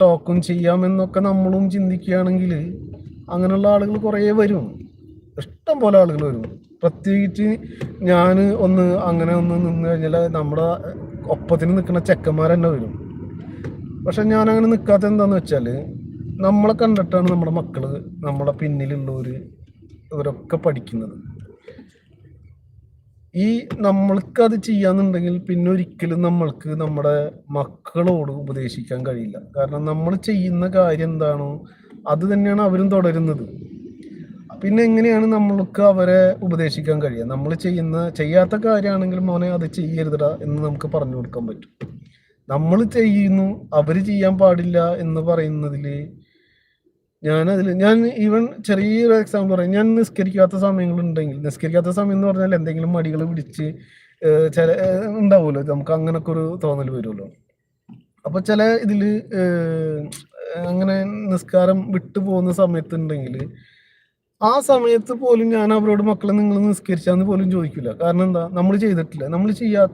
ടോക്കും ചെയ്യാമെന്നൊക്കെ നമ്മളും ചിന്തിക്കുകയാണെങ്കിൽ അങ്ങനെയുള്ള ആളുകൾ കുറേ വരും. ഇഷ്ടം പോലെ ആളുകൾ വരും. പ്രത്യേകിച്ച് ഞാൻ അങ്ങനെ നിന്ന് കഴിഞ്ഞാൽ നമ്മുടെ ഒപ്പത്തിന് നിൽക്കുന്ന ചെക്കന്മാർ തന്നെ വരും. പക്ഷെ ഞാനങ്ങനെ നിൽക്കാത്ത എന്താണെന്ന് വെച്ചാൽ, നമ്മളെ കണ്ടിട്ടാണ് നമ്മുടെ മക്കൾ, നമ്മുടെ പിന്നിലുള്ളവർ, ഇവരൊക്കെ പഠിക്കുന്നത്. ഈ നമ്മൾക്കത് ചെയ്യാന്നുണ്ടെങ്കിൽ പിന്നെ ഒരിക്കലും നമ്മൾക്ക് നമ്മുടെ മക്കളോട് ഉപദേശിക്കാൻ കഴിയില്ല. കാരണം നമ്മൾ ചെയ്യുന്ന കാര്യം എന്താണോ അത് തന്നെയാണ് അവരും തുടരുന്നത്. പിന്നെ എങ്ങനെയാണ് നമ്മൾക്ക് അവരെ ഉപദേശിക്കാൻ കഴിയുക? നമ്മൾ ചെയ്യാത്ത കാര്യമാണെങ്കിൽ മോനെ അത് ചെയ്യരുതടാ എന്ന് നമുക്ക് പറഞ്ഞു കൊടുക്കാൻ പറ്റും. നമ്മൾ ചെയ്യുന്നു, അവർ ചെയ്യാൻ പാടില്ല എന്ന് പറയുന്നതിൽ ഞാൻ ഈവൻ ചെറിയൊരു എക്സാമ്പിൾ പറയാം. ഞാൻ നിസ്കരിക്കാത്ത സമയങ്ങളുണ്ടെങ്കിൽ, നിസ്കരിക്കാത്ത സമയം എന്ന് പറഞ്ഞാൽ എന്തെങ്കിലും മടികൾ പിടിച്ച് ചില ഉണ്ടാവുമല്ലോ, നമുക്ക് അങ്ങനൊക്കെ ഒരു തോന്നൽ വരുമല്ലോ. അപ്പോൾ ചില ഇതിൽ അങ്ങനെ നിസ്കാരം വിട്ടു പോകുന്ന സമയത്തുണ്ടെങ്കിൽ ആ സമയത്ത് പോലും ഞാൻ അവരോട്, മക്കളെ നിങ്ങൾ നിസ്കരിച്ചാന്ന് പോലും ചോദിക്കില്ല. കാരണം എന്താ, നമ്മൾ ചെയ്തിട്ടില്ല. നമ്മൾ ചെയ്യാത്ത